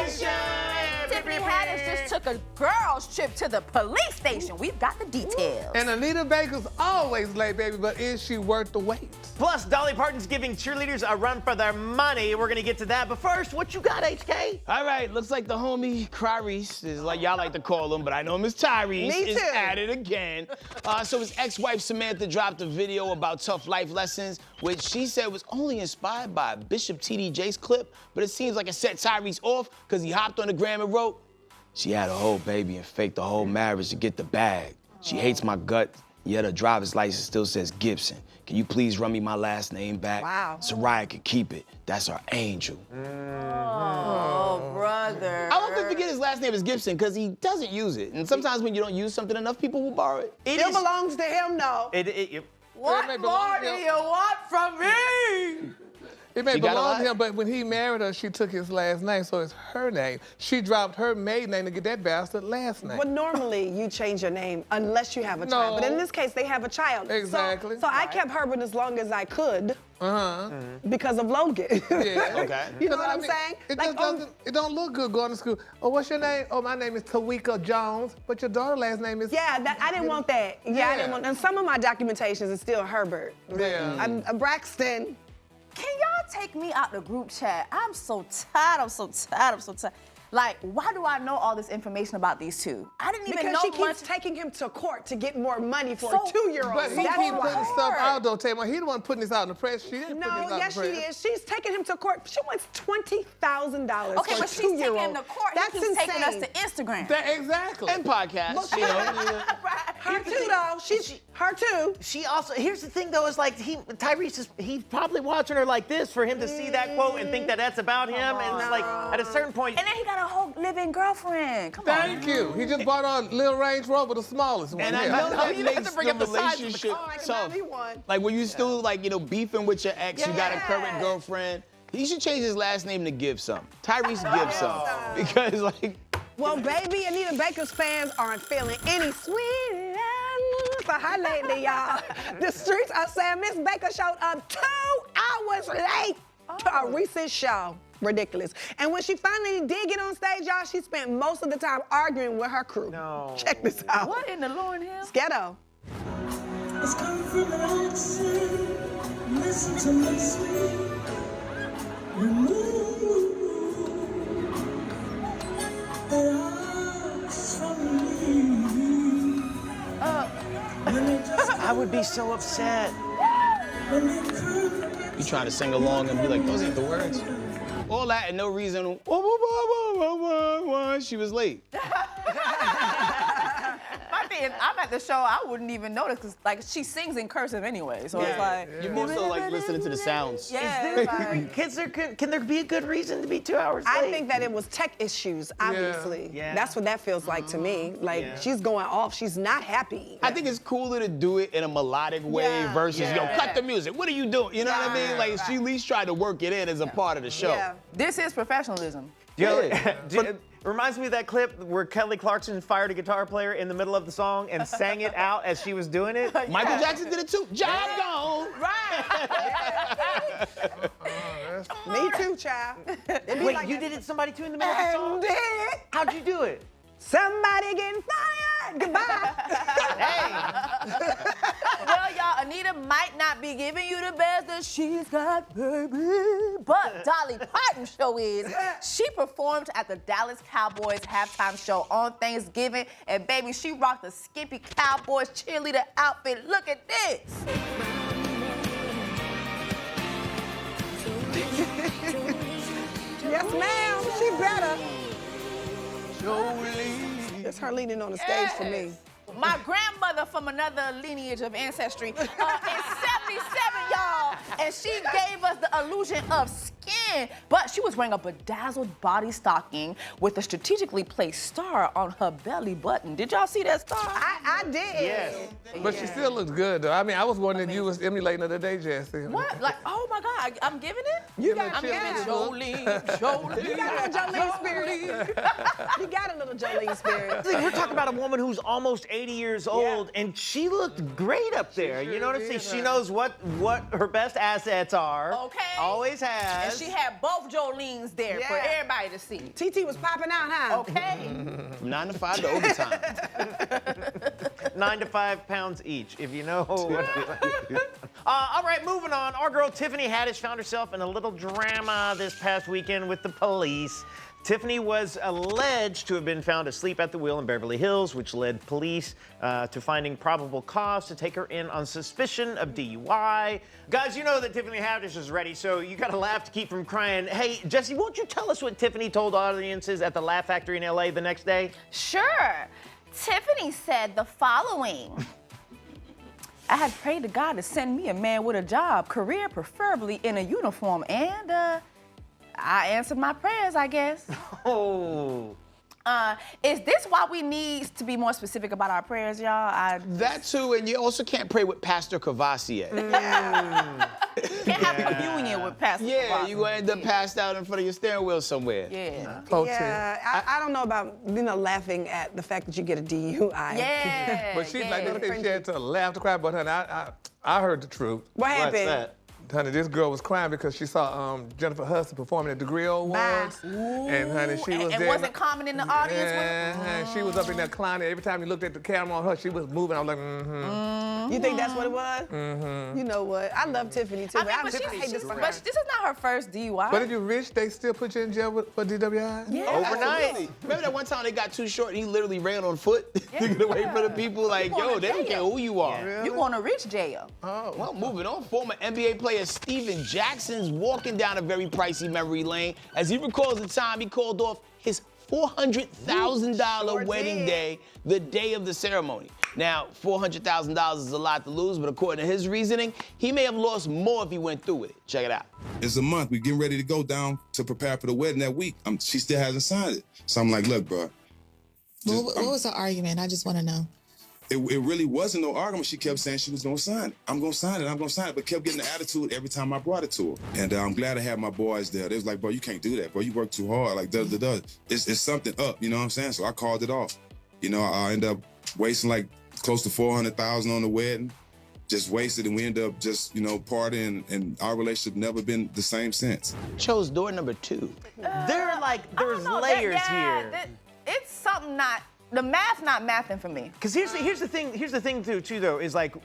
Nation! Tiffany Haddish just took a girls' trip to the police station. We've got the details. And Anita Baker's always late, baby, but is she worth the wait? Plus, Dolly Parton's giving cheerleaders a run for their money. We're gonna get to that, but first, what you got, HK? All right, looks like the homie Tyrese, is like y'all like to call him, but I know him as Tyrese, is at it again. So his ex-wife Samantha dropped a video about tough life lessons, which she said was only inspired by Bishop T.D. Jakes' clip, but it seems like it set Tyrese off because he hopped on the gram and wrote, "She had a whole baby and faked the whole marriage to get the bag. She hates my gut, yet her driver's license still says Gibson. Can you please run me my last name back? Wow. Soraya can keep it. That's our angel." Oh, brother. I often forget his last name is Gibson because he doesn't use it. And sometimes when you don't use something enough, people will borrow it. It belongs to him, though. What more do you want from me? It may belong to him, but when he married her, she took his last name, so it's her name. She dropped her maiden name to get that bastard last name. Well, normally you change your name unless you have a child. But in this case, they have a child. Exactly. So I kept Herbert as long as I could. Because of Logan. Yeah. Okay. You know what I'm saying? It just doesn't, it don't look good going to school. Oh, what's your name? Oh, my name is Tawika Jones, but your daughter's last name is... Yeah, I didn't want that. Yeah, I didn't want, and some of my documentations is still Herbert. Yeah. I'm Braxton. Can y'all take me out the group chat? I'm so tired. Like, why do I know all this information about these two? I didn't even know Because she keeps much. taking him to court to get more money for a So- 2-year-old. But he That's keep why. putting stuff out, though, Tamar. He the one putting this out in the press. She didn't put this out No, in yes, the she press. is. She's taking him to court. She wants $20,000 Okay, for but a she's taking 2-year-old. him to court. That's He keeps insane. taking us to Instagram. Exactly. And podcasts, you know. Her too, though. Her too. She also, here's the thing though, is like, Tyrese is, he's probably watching her like this for him to see that quote and think that that's about him. And it's like, at a certain point. And then he got a whole living girlfriend. Come Thank you. He just bought a little Range Rover, the smallest one. And I Yeah. know that you don't have makes to bring the up the size of the relationship car. tough. One. Like when you still like, you know, beefing with your ex, you got a current girlfriend. He should change his last name to Gibson. Tyrese Gibson. Because like... Well, baby, Anita Baker's fans aren't feeling any sweet for her lately, y'all. The streets are saying Miss Baker showed up 2 hours late to a recent show. Ridiculous. And when she finally did get on stage, y'all, she spent most of the time arguing with her crew. No. Check this out. What in the Lord Hill? Ghetto. It's coming from an accent. Listen to me, sweet. You move. I would be so upset. You trying to sing along and be like, those ain't the words. All that and no reason. She was late. My thing is, I'm at the show, I wouldn't even notice because like she sings in cursive anyway, so it's like. You're more so like listening to the sounds. Yeah. Can there be a good reason to be 2 hours late? I think that it was tech issues, obviously. Yeah. That's what that feels like to me. Like, she's going off. She's not happy. I think it's cooler to do it in a melodic way versus, yo, cut the music. What are you doing? You know what I mean? Like, she at least tried to work it in as a part of the show. Yeah. This is professionalism. It reminds me of that clip where Kelly Clarkson fired a guitar player in the middle of the song and sang it out as she was doing it. Michael Jackson did it too. Job gone. Right. Me too, child. Wait, you did it somebody too in the middle of the song? And then How'd you do it? somebody getting fired. Goodbye. Well, y'all, Anita might not be giving you the best that she's got, baby. But Dolly Parton show is. She performed at the Dallas Cowboys halftime show on Thanksgiving. And baby, she rocked the skimpy Cowboys cheerleader outfit. Look at this. Yes, ma'am. She better. It's her leaning on the stage for me. My grandmother from another lineage of ancestry is 77, y'all, and she gave us the illusion of skin, but she was wearing a bedazzled body stocking with a strategically placed star on her belly button. Did y'all see that star? I did. Yes. But she still looks good, though. I mean, I was wondering if you was emulating her today, Jesse. What? Like, oh my God. I'm giving it. You got I'm giving yeah. Jolene, Jolene. You got a little Jolene spirit. You got a little Jolene spirit. We're talking about a woman who's almost 80 years old, and she looked great up there. You know what I'm saying? She knows what her best assets are. Okay. Always has. And she had both Jolenes there for everybody to see. TT was popping out, huh? Okay. From 9 to 5 to overtime. 9 to 5 pounds each, if you know what. All right, moving on. Our girl Tiffany Haddish found herself in a little drama this past weekend with the police. Tiffany was alleged to have been found asleep at the wheel in Beverly Hills, which led police to finding probable cause to take her in on suspicion of DUI. Guys, you know that Tiffany Haddish is ready, so you gotta laugh to keep from crying. Hey, Jesse, won't you tell us what Tiffany told audiences at the Laugh Factory in LA the next day? Sure. Tiffany said the following. I had prayed to God to send me a man with a job, career preferably in a uniform, and I answered my prayers, I guess. Oh. Is this why we need to be more specific about our prayers, y'all? That too, and you also can't pray with Pastor Cavassier. Can't have communion with Pastor Yeah, Cavassier. you're gonna end up passed out in front of your steering wheel somewhere. Yeah. Yeah, I don't know about, laughing at the fact that you get a DUI. Yeah. But she's like, yeah. they say she had to laugh to cry, but honey, I heard the truth. What happened? What's that? Honey, this girl was crying because she saw Jennifer Hudson performing at the Grill Awards. And honey, she was and there. wasn't common in the audience with her? Yeah, she was up in that clown. Every time you looked at the camera on her, she was moving. I was like, You think that's what it was? You know what? I love Tiffany too. I mean, but this is not her first DUI. But if you're rich, they still put you in jail for DWI? Yeah. Overnight. Absolutely. Remember that one time they got too short and he literally ran on foot to get away from the people? Like, You going yo, to they don't care jail. who you are. You going to rich jail. Oh. Well, moving on, former NBA player Steven Jackson's walking down a very pricey memory lane as he recalls the time he called off his $400,000 wedding day, the day of the ceremony. Now, $400,000 is a lot to lose, but according to his reasoning, he may have lost more if he went through with it. Check it out. It's a month. We're getting ready to go down to prepare for the wedding that week. She still hasn't signed it. So I'm like, look, bro. What was the argument? I just want to know. It really wasn't no argument. She kept saying she was going to sign it. I'm going to sign it. I'm going to sign it. But kept getting the attitude every time I brought it to her. And I'm glad I had my boys there. They was like, bro, you can't do that, bro. You work too hard. Like, It's something up, you know what I'm saying? So I called it off. You know, I ended up wasting like close to $400,000 on the wedding. Just wasted, and we ended up just, partying, and our relationship never been the same since. Chose door number 2. There's layers here. It's something the math not mathing for me. Because here's the thing too though, is like,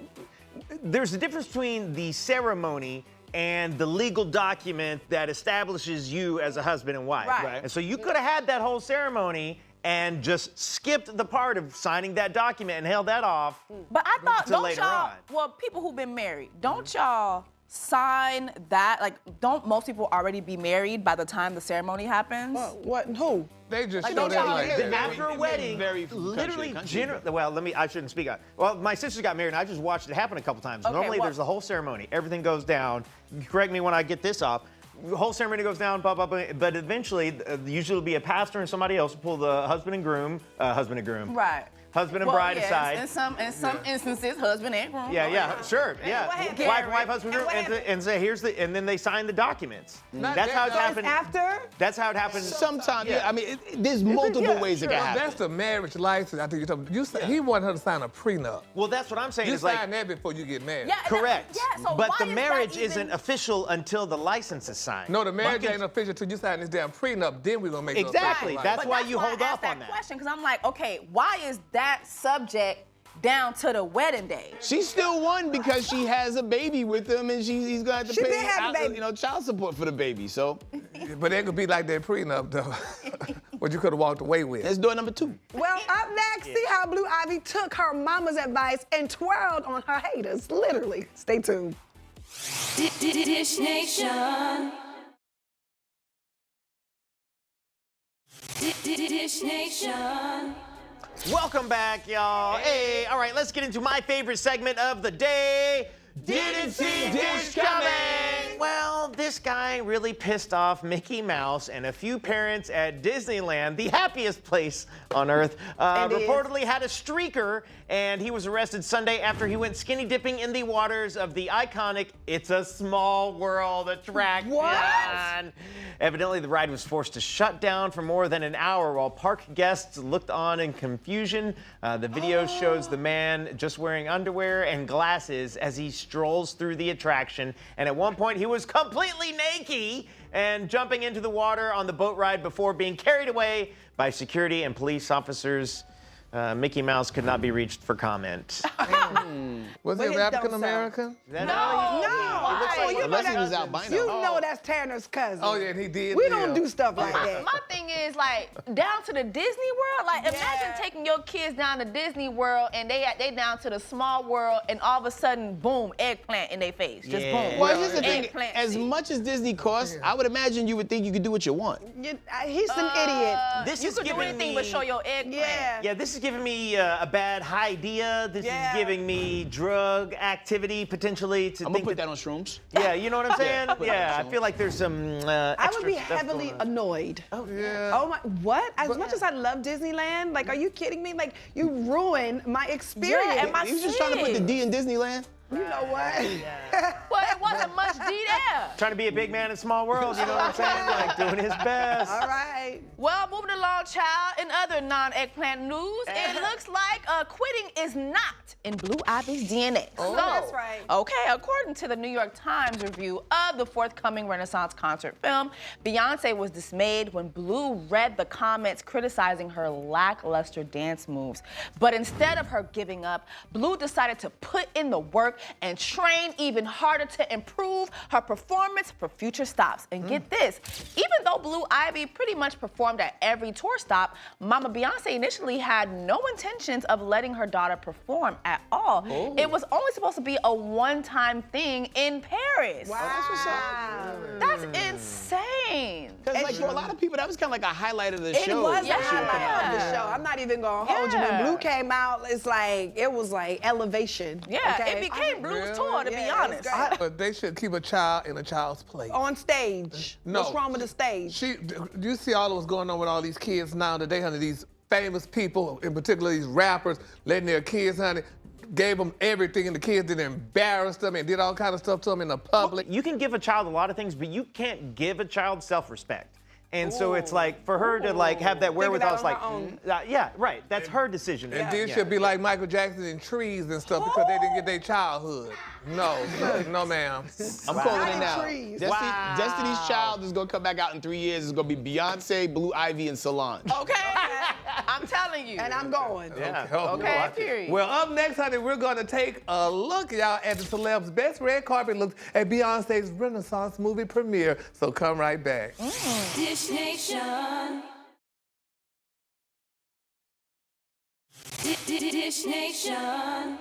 there's a difference between the ceremony and the legal document that establishes you as a husband and wife. Right. And so you could have had that whole ceremony and just skipped the part of signing that document and held that off. But I thought, Till don't later y'all, on. well, people who've been married, don't y'all sign that? Like, don't most people already be married by the time the ceremony happens? What? Who? They just Like, show don't that y'all- like that. After a wedding, very from country to literally, country. I shouldn't speak on. Well, my sister got married, and I just watched it happen a couple times. Okay, Normally, what- there's the whole ceremony. Everything goes down. Correct me when I get this off. The whole ceremony goes down, blah, blah, blah, but eventually, usually it'll be a pastor and somebody else will pull the husband and groom. Right. Husband and Well, bride yes, aside. In some instances, husband and groom. Yeah, sure, yeah. what happened? Wife, husband, And groom, what and say and then they sign the documents. Not That's how that, it's though. happened. After? That's how it happened. Sometimes, Yeah. I mean, there's multiple ways it can Well, happen. that's the marriage license. I think you're talking. He wanted her to sign a prenup. Well, that's what I'm saying. You is like, sign that before you get married. Yeah, correct. Yeah, so but why the is that marriage even- isn't official until the license is signed. No, the marriage Buckets- ain't official till you sign this damn prenup. Then we're gonna make those Exactly. official That's license. why you hold I off asked that on that. question, because I'm like, okay, why is that subject down to the wedding day? She still won because she has a baby with him, and he's gonna have to She pay did have a baby. child support for the baby. So But it could be like that prenup though. What you could have walked away with. that's door number 2. Well, up next, see how Blue Ivy took her mama's advice and twirled on her haters, literally. Stay tuned. Dish Nation. Dish Nation. Welcome back, y'all. Hey, all right, let's get into my favorite segment of the day. Didn't see Dish coming. Well, this this guy really pissed off Mickey Mouse and a few parents at Disneyland, the happiest place on earth. Reportedly had a streaker, and he was arrested Sunday after he went skinny dipping in the waters of the iconic It's a Small World attraction. What? Evidently, the ride was forced to shut down for more than an hour while park guests looked on in confusion. The video shows the man just wearing underwear and glasses as he strolls through the attraction. And at one point, he was completely naked and jumping into the water on the boat ride before being carried away by security and police officers. Mickey Mouse could not be reached for comment. Was But he his African don't American? No. Unless he was albino. You know that's Tanner's cousin. Oh, yeah, and he did. We don't do stuff like that. My thing is like down to the Disney World. Like imagine taking your kids down to Disney World and they down to the Small World and all of a sudden, boom, eggplant in their face. Just boom. Well, here's the thing. Eggplant As seed. much as Disney costs, I would imagine you would think you could do what you want. He's an idiot. This You is could do giving anything me- but show your eggplant. Yeah, this is giving me a bad idea. This is giving me drug activity potentially to I'm think gonna put that on shrooms. Yeah, you know what I'm saying? put that on I feel like there's some I extra would be stuff heavily going on. annoyed. Oh, Yeah. Oh my, what? As much as I love Disneyland, like, are you kidding me? Like, you ruined my experience. Yeah, and my You just trying to put the kids. D in Disneyland? You know what? Well, it wasn't much D there. Trying to be a big man in small worlds, you know what I'm saying? Like doing his best. All right. Well, moving along, child. In other non-eggplant news, it looks like quitting is not in Blue Ivy's DNA. Oh, that's right. Okay, according to the New York Times review of the forthcoming Renaissance concert film, Beyonce was dismayed when Blue read the comments criticizing her lackluster dance moves. But instead of her giving up, Blue decided to put in the work and train even harder to improve her performance for future stops. And get this, even though Blue Ivy pretty much performed at every tour stop, Mama Beyonce initially had no intentions of letting her daughter perform at all. It was only supposed to be a one-time thing in Paris. Wow. That's insane. Because like for a lot of people, that was kind of like a highlight of the It show. was Yeah. a highlight of the show. I'm not even gonna hold you. When Yeah. Blue came out, it was like elevation. Yeah, okay? it became Blue's tour, to be Yeah, honest. it's great. But they should keep a child in a child's place. On stage. No. What's wrong with the stage? You see all that was going on with all these kids now today, honey, these famous people, in particular these rappers, letting their kids, honey, gave them everything, and the kids did embarrass them and did all kind of stuff to them in the public. You can give a child a lot of things, but you can't give a child self-respect. And so it's like for her to like have that wherewithal, it's on like, her own. yeah, right. That's her decision. And then she'll be like Michael Jackson in trees and stuff because they didn't get their childhood. No, ma'am. I'm calling it now. Trees. Destiny's Child is gonna come back out in 3 years. It's gonna be Beyonce, Blue Ivy, and Solange. Okay? I'm telling you. And I'm going. Yeah. Okay, period. Well, up next, honey, we're gonna take a look, y'all, at the celebs' best red carpet looks at Beyonce's Renaissance movie premiere. So come right back. Dish Nation. Dish Nation.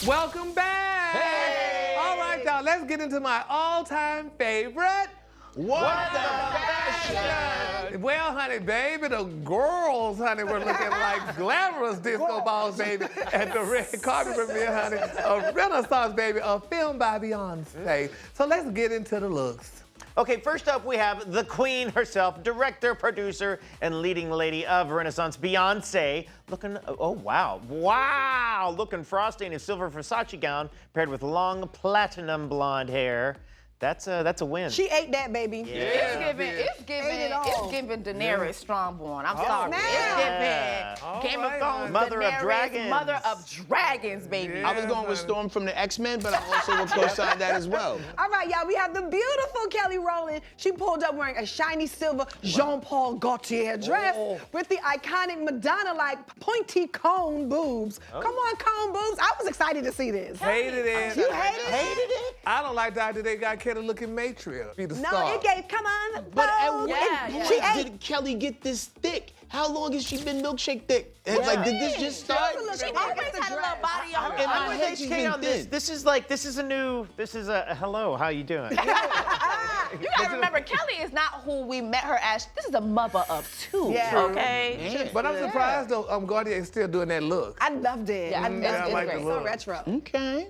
Welcome back. Hey. All right, y'all, let's get into my all-time favorite. What the fashion? Well, honey, baby, the girls, honey, were looking like glamorous disco balls, baby, at the red carpet premiere, honey, of Renaissance, baby, a film by Beyonce. So let's get into the looks. Okay, first up we have the queen herself, director, producer, and leading lady of Renaissance, Beyonce, looking, oh wow, looking frosty in a silver Versace gown paired with long platinum blonde hair. That's a win. She ate that, baby. It's giving Daenerys Strongborn. I'm sorry. snap. It's giving All Game right, of Thrones, Mother of Daenerys, Dragons. Mother of Dragons, baby. Yeah. I was going with Storm from the X-Men, but I also will co-sign that as well. All right, y'all, we have the beautiful Kelly Rowland. She pulled up wearing a shiny silver Jean-Paul Gaultier dress with the iconic Madonna-like pointy cone boobs. Come on, cone boobs. I was excited to see this. Hated it. You hated it? Hated it? I don't like that they got Kelly looking matriarch. Be the No, star. it gave, come on. But at Vogue. what Yeah, She point ate. did Kelly get this thick? How long has she been milkshake thick? And like, did this just start? She was She looking always like a had a little dress. body on In my her. head, she's been thin. This is a hello, how you doing? You gotta remember, Kelly is not who we met her as. This is a mother of two, Yeah. okay? But I'm surprised though, Gaultier is still doing that look. I loved it. Yeah, I it's loved it. like the It's so look. retro. Okay.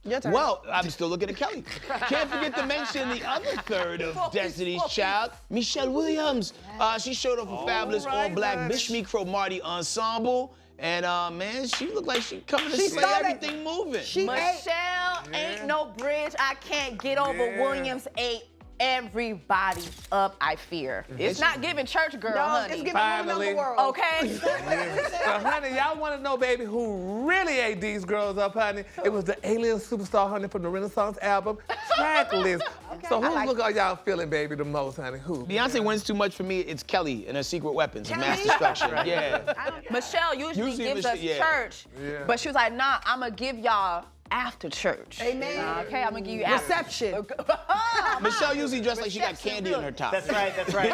Your turn. Well, I'm still looking at Kelly. Can't forget to mention the other third of Destiny's Child, Michelle Williams. She showed up a fabulous all-black Bishmi Cromartie ensemble. And man, she looked like she coming to slay everything moving. Michelle ain't no bridge I can't get over. Williams ate everybody up, I fear. It's not giving church girl, honey. It's giving Finally. the world. Okay? Well, honey, y'all want to know, baby, who really ate these girls up, honey? It was the alien superstar, honey, from the Renaissance album, Tracklist. So who's look how y'all feeling, baby, the most, honey? Who? Beyonce wins too much for me. It's Kelly and her secret weapons of mass destruction. Yeah. Michelle usually gives us church, but she was like, nah, I'm going to give y'all after church. Amen. Okay, I'm going to give you after. Reception. Michelle usually dressed like she got candy in her top. That's right,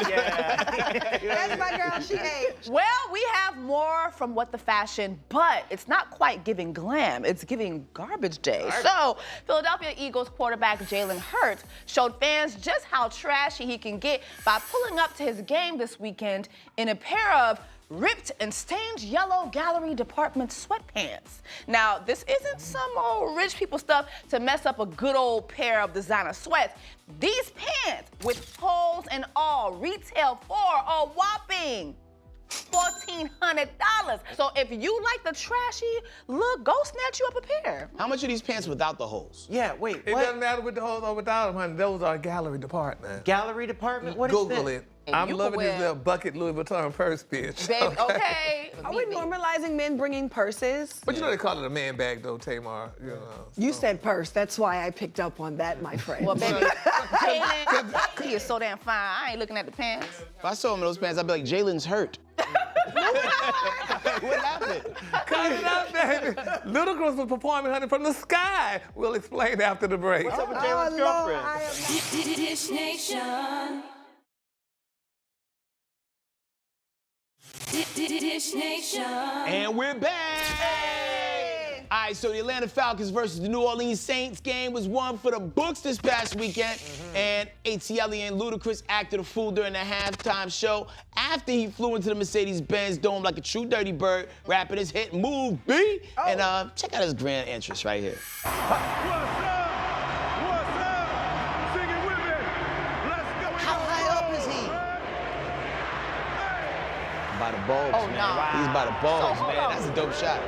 yeah. That's my girl, she ate. Well, we have more from What the Fashion, but it's not quite giving glam. It's giving garbage day. So, Philadelphia Eagles quarterback Jalen Hurts showed fans just how trashy he can get by pulling up to his game this weekend in a pair of ripped and stained yellow gallery department sweatpants. Now, this isn't some old rich people stuff to mess up a good old pair of designer sweats. These pants, with holes and all, retail for a whopping $1,400. So if you like the trashy look, go snatch you up a pair. How much are these pants without the holes? Yeah, wait, It what? doesn't matter with the holes or without them, honey. Those are gallery department. Gallery department? What is Google this? it. And I'm you loving can this wear- little bucket Louis Vuitton purse, bitch. Baby, okay. Are we normalizing men bringing purses? But you know they call it a man bag, though, Tamar. You know. You said purse. That's why I picked up on that, my friend. Well, baby, Jalen, he is so damn fine. I ain't looking at the pants. If I saw him in those pants, I'd be like, Jalen's hurt. What happened? Cut it out, baby. Ludacris was performing, honey, from the sky. We'll explain after the break. What's up with Jalen's girlfriend? Dish Nation. Dish Nation. And we're back. All right, so the Atlanta Falcons versus the New Orleans Saints game was one for the books this past weekend. And ATL and Ludacris acted a fool during the halftime show after he flew into the Mercedes-Benz Dome like a true dirty bird, rapping his hit Move B. And check out his grand entrance right here. How high up is he? By the bulbs, Oh, man. nah. He's by the bulbs, hold man. on. That's a dope shot.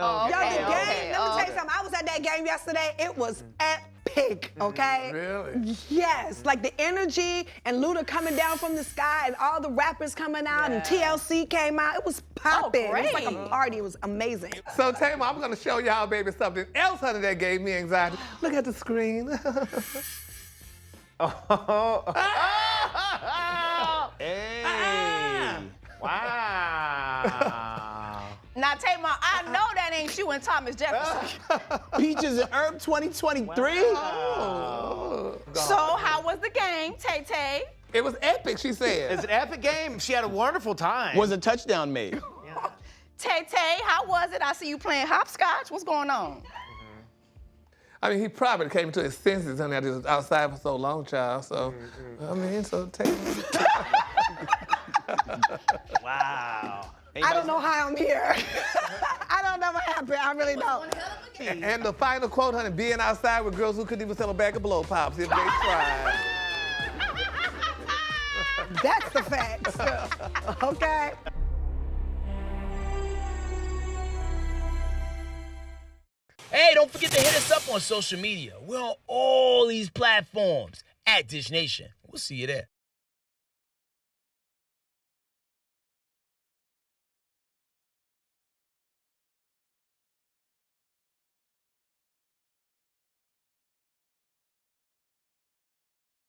Oh, Yo, the game, okay, let me tell you something. I was at that game yesterday. It was epic, okay? Really? Yes, like the energy and Luda coming down from the sky and all the rappers coming out and TLC came out. It was popping. It was like a great. party. It was amazing. So, Tamar, I'm going to show y'all, baby, something else, honey, that gave me anxiety. Look at the screen. Hey. Wow. Now, Tamar, I know that ain't you and Thomas Jefferson. Peaches and Herb 2023? So, how was the game, Tay-Tay? It was epic, she said. It's an epic game. She had a wonderful time. Was a touchdown made? Tay-Tay, how was it? I see you playing hopscotch. What's going on? I mean, he probably came to his senses, honey. I was outside for so long, child. So, I mean, so Tamar. Wow. I don't know how I'm here. I don't know what happened. I really don't. And the final quote, honey, being outside with girls who couldn't even sell a bag of blow pops if they tried. That's the facts. Okay. Hey, don't forget to hit us up on social media. We're on all these platforms at Dish Nation. We'll see you there.